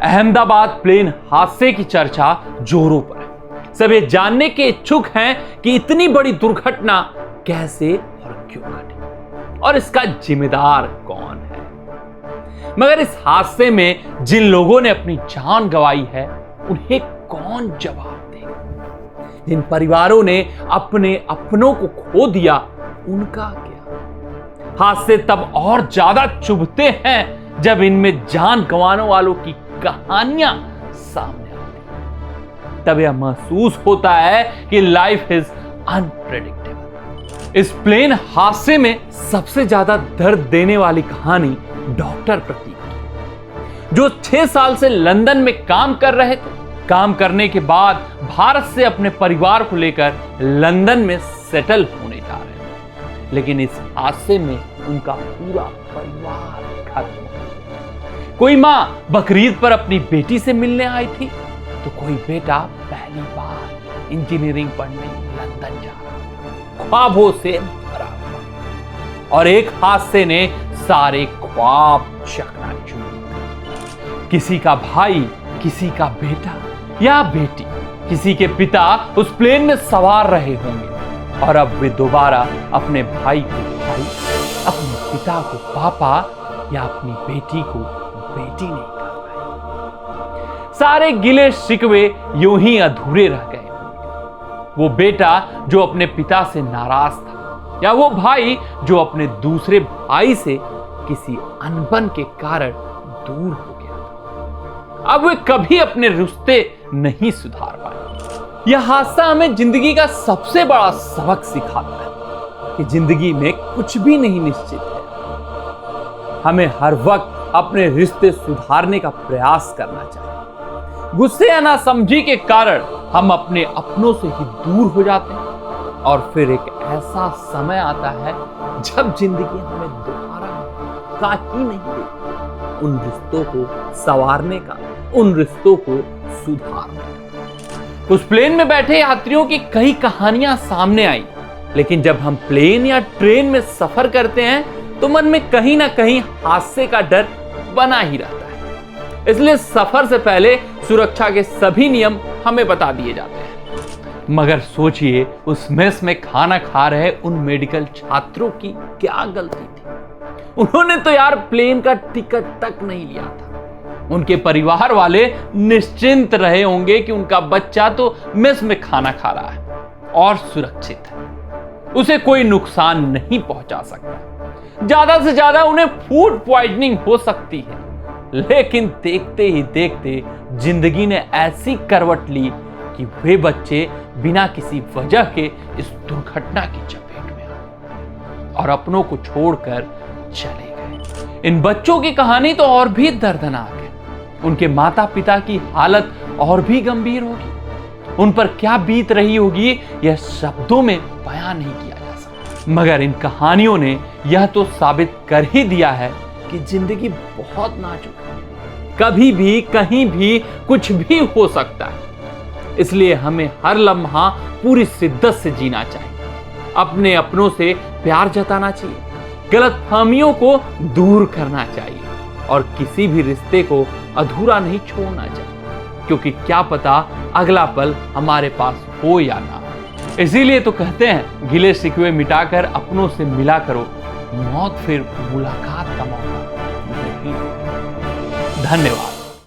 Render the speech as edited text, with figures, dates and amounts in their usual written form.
Ahmedabad plane हादसे की चर्चा जोरों पर है। सब ये जानने के इच्छुक हैं कि इतनी बड़ी दुर्घटना कैसे और क्यों घटी और इसका जिम्मेदार कौन है। मगर इस हादसे में जिन लोगों ने अपनी जान गंवाई है उन्हें कौन जवाब देगा। जिन परिवारों ने अपने अपनों को खो दिया उनका क्या। हादसे तब और ज्यादा चुभते हैं जब इनमें जान गंवाने वालों की कहानियां सामने आती हैं। तब यह महसूस होता है कि लाइफ इज अनप्रेडिक्टेबल। इस प्लेन हादसे में सबसे ज्यादा दर्द देने वाली कहानी डॉक्टर प्रतीक की, जो 6 साल से लंदन में काम कर रहे थे। काम करने के बाद भारत से अपने परिवार को लेकर लंदन में सेटल होने जा रहे थे, लेकिन इस हादसे में उनका पूरा परिवार खत्म हो गया। कोई मां बकरीद पर अपनी बेटी से मिलने आई थी, तो कोई बेटा पहली बार इंजीनियरिंग पढ़ने लंदन जा रहा था, ख्वाबों से भरा हुआ। और एक हादसे ने सारे ख्वाब चकनाचूर। किसी का भाई, किसी का बेटा या बेटी, किसी के पिता उस प्लेन में सवार रहे होंगे और अब वे दोबारा अपने भाई को भाई, अपने पिता को पापा या अपनी बेटी को बेटी नहीं कर पाए। सारे गिले शिकवे यूं ही अधूरे रह गए होंगे। वो बेटा जो अपने पिता से नाराज था या वो भाई जो अपने दूसरे भाई से किसी अनबन के कारण दूर हो गया था। अब वे कभी अपने रिश्ते नहीं सुधार पाए। यह हादसा हमें जिंदगी का सबसे बड़ा सबक सिखाता है कि जिंदगी में कुछ भी नहीं निश्चित है। हमें हर वक्त अपने रिश्ते सुधारने का प्रयास करना चाहिए। गुस्से या नासमझी के कारण हम अपने अपनों से ही दूर हो जाते हैं और फिर एक ऐसा समय आता है जब जिंदगी हमें दोबारा मौका ही नहीं देती उन रिश्तों को संवारने का, उन रिश्तों को सुधारने का। उस प्लेन में बैठे यात्रियों की कई कहानियां सामने आई, लेकिन जब हम प्लेन या ट्रेन में सफर करते हैं तो मन में कहीं ना कहीं हादसे का डर बना ही रहता है। इसलिए सफर से पहले सुरक्षा के सभी नियम हमें बता दिए जाते हैं। मगर सोचिए, उस मेस में खाना खा रहे उन मेडिकल छात्रों की क्या गलती थी। उन्होंने तो यार प्लेन का टिकट तक नहीं लिया था। उनके परिवार वाले निश्चिंत रहे होंगे कि उनका बच्चा तो मेस में खाना खा रहा है और सुरक्षित है, उसे कोई नुकसान नहीं पहुंचा सकता। ज्यादा से ज्यादा उन्हें फूड पॉइजनिंग हो सकती है। लेकिन देखते ही देखते जिंदगी ने ऐसी करवट ली कि वे बच्चे बिना किसी वजह के इस दुर्घटना की चपेट में आए और अपनों को छोड़कर चले गए। इन बच्चों की कहानी तो और भी दर्दनाक है। उनके माता पिता की हालत और भी गंभीर होगी। उन पर क्या बीत रही होगी यह शब्दों में बयान नहीं किया जा सकता। मगर इन कहानियों ने यह तो साबित कर ही दिया है कि जिंदगी बहुत नाजुक है। कभी भी कहीं भी कुछ भी हो सकता है। इसलिए हमें हर लम्हा पूरी शिद्दत से जीना चाहिए। अपने अपनों से प्यार जताना चाहिए, गलतफहमियों को दूर करना चाहिए और किसी भी रिश्ते को अधूरा नहीं छोड़ना चाहिए, क्योंकि क्या पता अगला पल हमारे पास हो या ना। इसीलिए तो कहते हैं, गिले शिकवे मिटाकर अपनों से मिला करो, मौत फिर मुलाकात का मौका नहीं। धन्यवाद।